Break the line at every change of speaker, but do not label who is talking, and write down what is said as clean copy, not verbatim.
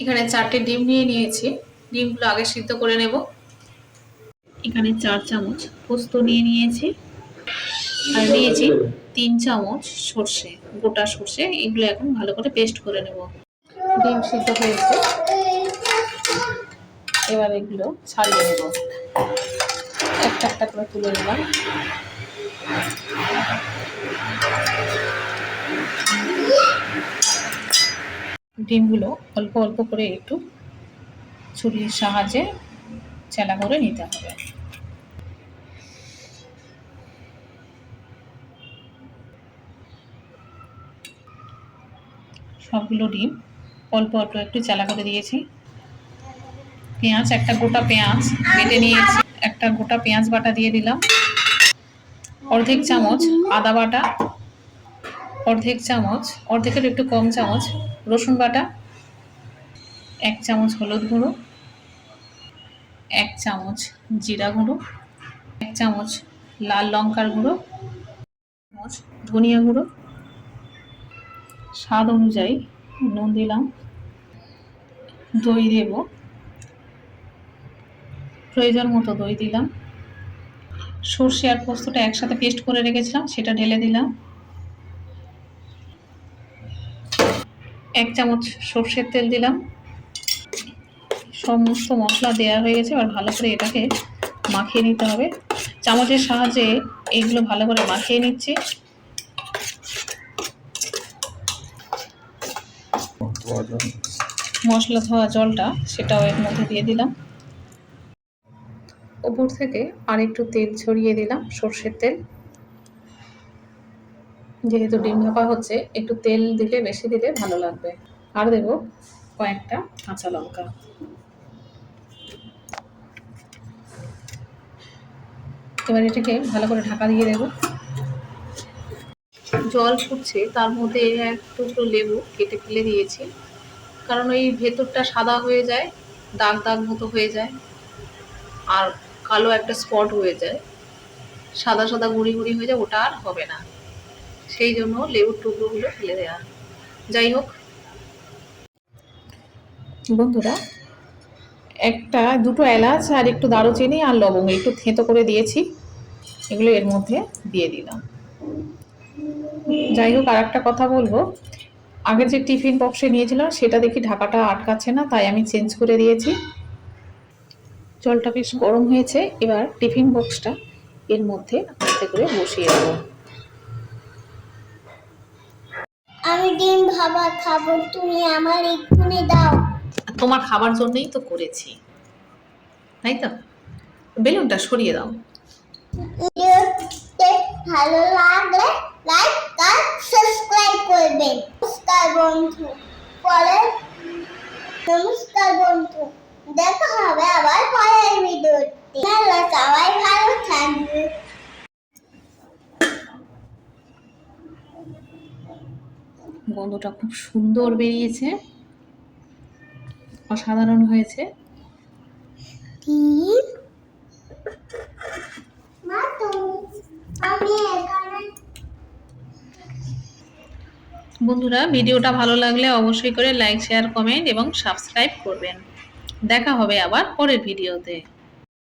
এখানে 4টে ডিম নিয়ে নিয়েছি। ডিমগুলো আগে সিদ্ধ করে নেব। এখানে 4 চামচ পোস্ত নিয়ে নিয়েছি আর নিয়েছি 3 চামচ সর্ষে, গোটা সর্ষে। এগুলো এখন ভালো করে পেস্ট করে নেব। ডিম সিদ্ধ হয়েছে, এবার এগুলো ছাড়িয়ে নেব। একটা একটা করে তুলে নিলাম। ডিমগুলো অল্প অল্প করে একটু ছুরির সাহায্যে চেলা করে নিতে হবে। সবগুলো ডিম অল্প অল্প একটু চেলা করে দিয়েছি। পেঁয়াজ, একটা গোটা পেঁয়াজ বেটে নিয়েছি। একটা গোটা পেঁয়াজ বাটা দিয়ে দিলাম। অর্ধেক চামচ আদা বাটা, অর্ধেক চামচ, অর্ধেকের একটু কম চামচ রসুন বাটা, 1 চামচ হলুদ গুঁড়ো, 1 চামচ জিরা গুঁড়ো, 1 চামচ লাল লঙ্কার গুঁড়ো, 1 চামচ ধনিয়া গুঁড়ো, স্বাদ অনুযায়ী নুন দিলাম, দই দেব, প্রয়োজন মতো দই দিলাম। সর্ষে আর পোস্তটা একসাথে পেস্ট করে রেখেছিলাম, সেটা ঢেলে দিলাম। 1 চামচ সর্ষের তেল দিলাম। সমস্ত মশলা দেওয়া হয়ে গেছে। এবার ভালো করে এটাকে মাখিয়ে নিতে হবে। চামচের সাহায্যে এগুলো ভালো করে মাখিয়ে নিচ্ছি। মশলা ধোয়া জলটা সেটাও এর মধ্যে দিয়ে দিলাম। উপর থেকে আর একটু তেল ছড়িয়ে দিলাম, সর্ষের তেল। যেহেতু ডিম ভাপা হচ্ছে, একটু তেল দিলে, বেশি দিলে ভালো লাগবে। আর দেব কয়েকটা কাঁচা লঙ্কা। এবার এটাকে ভালো করে ঢাকা দিয়ে দেব। জল ফুটছে, তার মধ্যে এক টুকরো লেবু কেটে ফেলে দিয়েছি, কারণ ওই ভেতরটা সাদা হয়ে যায়, দাগ দাগ মতো হয়ে যায়, আর কালো একটা স্পট হয়ে যায়, সাদা সাদা গুঁড়ি গুঁড়ি হয়ে যায়, ওটা আর হবে না। সেই জন্য লেবুর টুকরোগুলো ফেলে দেওয়া। যাই হোক বন্ধুরা, দুটো এলাচ আর একটু দারুচিনি আর লবঙ্গ একটু থেঁতো করে দিয়েছি, এগুলো এর মধ্যে দিয়ে দিলাম। যাই হোক, আর একটা কথা বলবো, আগের যে টিফিন বক্সে নিয়েছিলাম সেটা দেখি ঢাকাটা আটকাচ্ছে না, তাই আমি চেঞ্জ করে দিয়েছি। জলটা বেশ গরম হয়েছে, এবার টিফিন বক্সটা এর মধ্যে আস্তে করে বসিয়ে দেবো।
আমি ডিম ভাপা খাবো, তুমি আমার এক্ষুনি দাও।
তোমার খাবার জন্যই তো করেছি, তাই তো? বেলুনটা সরিয়ে দাও।
ভিডিওতে ভালো লাগলে লাইক আর সাবস্ক্রাইব করবেন। নমস্কার বন্ধু, দেখা হবে আবার পরের ভিডিওতে। সবাই ভালো থাকবে।
গন্ধটা খুব সুন্দর বেরিয়েছে, অসাধারণ হয়েছে। বন্ধুরা, ভিডিওটা ভালো লাগলে অবশ্যই করে লাইক, শেয়ার, কমেন্ট এবং সাবস্ক্রাইব করবেন। দেখা হবে আবার পরের ভিডিওতে।